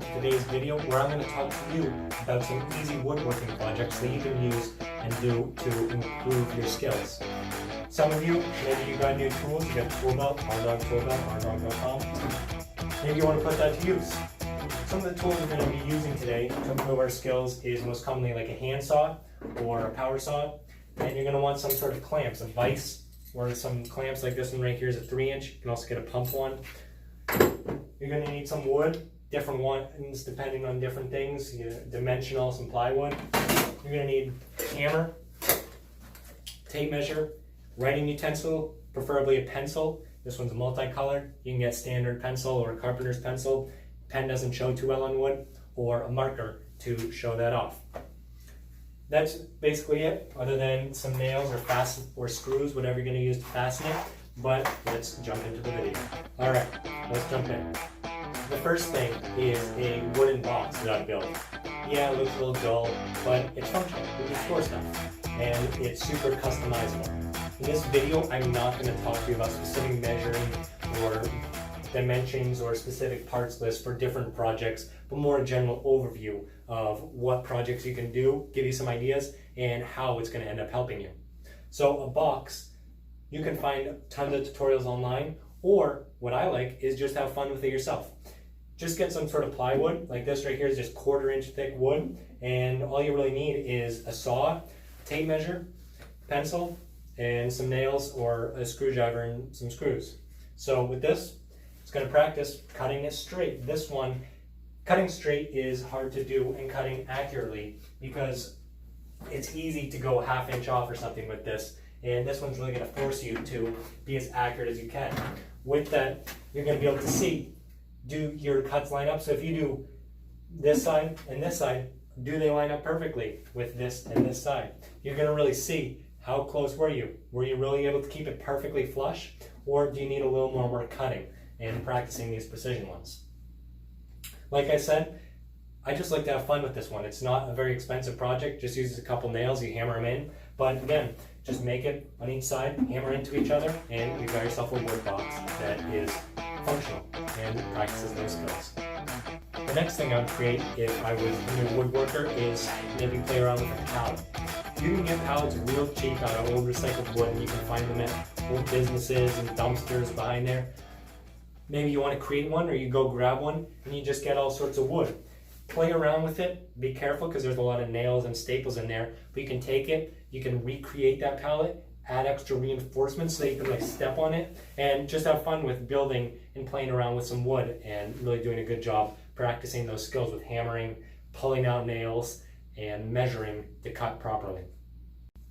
welcome to today's video where I'm going to talk to you about some easy woodworking projects that you can use and do to improve your skills. Some of you, maybe you got new tools, you got a tool belt, rdogtoolbelt. Maybe you want to put that to use. Some of the tools we're going to be using today to improve our skills is most commonly like a handsaw or a power saw, and you're going to want some sort of clamps, a vise, or some clamps like this one right here is a 3-inch. You can also get a pump one. You're going to need some wood, different ones depending on different things, dimensional, some plywood. You're going to need a hammer, tape measure, writing utensil, preferably a pencil. This one's multicolored. You can get standard pencil or a carpenter's pencil. Pen doesn't show too well on wood, or a marker to show that off. That's basically it, other than some nails or screws, whatever you're going to use to fasten it. But let's jump into the video. Alright, let's jump in. The first thing is a wooden box that I built. Yeah, it looks a little dull, but it's functional. We can store stuff. And it's super customizable. In this video, I'm not going to talk to you about specific measuring or dimensions or specific parts lists for different projects, but more a general overview of what projects you can do, give you some ideas, and how it's going to end up helping you. So a box, you can find tons of tutorials online, or what I like is just have fun with it yourself. Just get some sort of plywood, like this right here is just 1/4 inch thick wood, and all you really need is a saw, tape measure, pencil, and some nails or a screwdriver and some screws. So with this, it's going to practice cutting it straight. This one, cutting straight is hard to do and cutting accurately because it's easy to go 1/2 inch off or something with this. And this one's really going to force you to be as accurate as you can. With that, you're going to be able to see, do your cuts line up? So if you do this side and this side, do they line up perfectly with this and this side? You're going to really see how close were you? Were you really able to keep it perfectly flush? Or do you need a little more work cutting and practicing these precision ones? Like I said, I just like to have fun with this one. It's not a very expensive project, just uses a couple nails, you hammer them in. But again, just make it on each side, hammer into each other, and you've got yourself a wood box that is functional and practices those skills. The next thing I would create if I was a new woodworker is maybe play around with a pallet. You can get pallets real cheap out of old recycled wood, and you can find them at old businesses and dumpsters behind there. Maybe you want to create one, or you go grab one and you just get all sorts of wood. Play around with it, be careful because there's a lot of nails and staples in there, but you can take it, you can recreate that pallet, add extra reinforcements so that you can like step on it, and just have fun with building and playing around with some wood and really doing a good job practicing those skills with hammering, pulling out nails, and measuring to cut properly.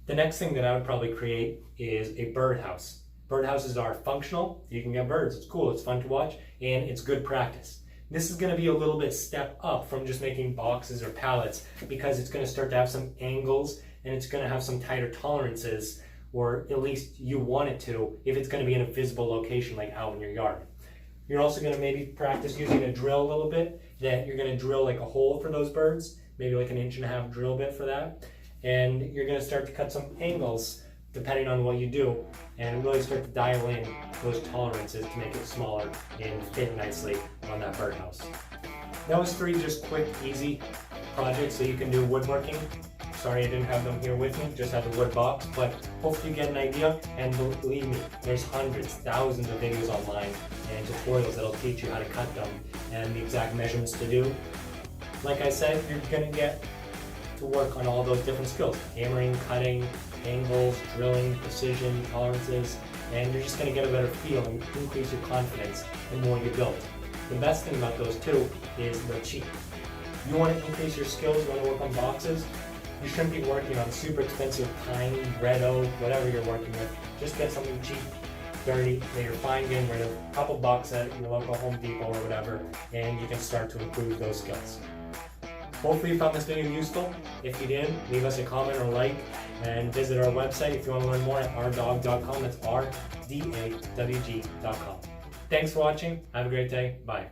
The next thing that I would probably create is a birdhouse. Birdhouses are functional, you can get birds, it's cool, it's fun to watch, and it's good practice. This is going to be a little bit step up from just making boxes or pallets because it's going to start to have some angles and it's going to have some tighter tolerances, or at least you want it to if it's going to be in a visible location like out in your yard. You're also going to maybe practice using a drill a little bit, that you're going to drill like a hole for those birds, maybe like an 1.5 inch drill bit for that, and you're going to start to cut some angles depending on what you do, and really start to dial in those tolerances to make it smaller and fit nicely on that birdhouse. That was 3 just quick, easy projects that you can do woodworking. Sorry I didn't have them here with me, just have the wood box, but hopefully you get an idea, and believe me, there's hundreds, thousands of videos online and tutorials that'll teach you how to cut them and the exact measurements to do. Like I said, you're going to get to work on all those different skills: hammering, cutting, angles, drilling, precision, tolerances, and you're just going to get a better feel and increase your confidence the more you build. The best thing about those two is they're cheap. You want to increase your skills, you want to work on boxes, you shouldn't be working on super expensive pine, red oak, whatever you're working with. Just get something cheap, dirty, that you're fine getting rid of, a couple bucks at your local Home Depot or whatever, and you can start to improve those skills. Hopefully you found this video useful. If you did, leave us a comment or like, and visit our website if you want to learn more at rdawg.com. That's rdawg.com. Thanks for watching. Have a great day. Bye.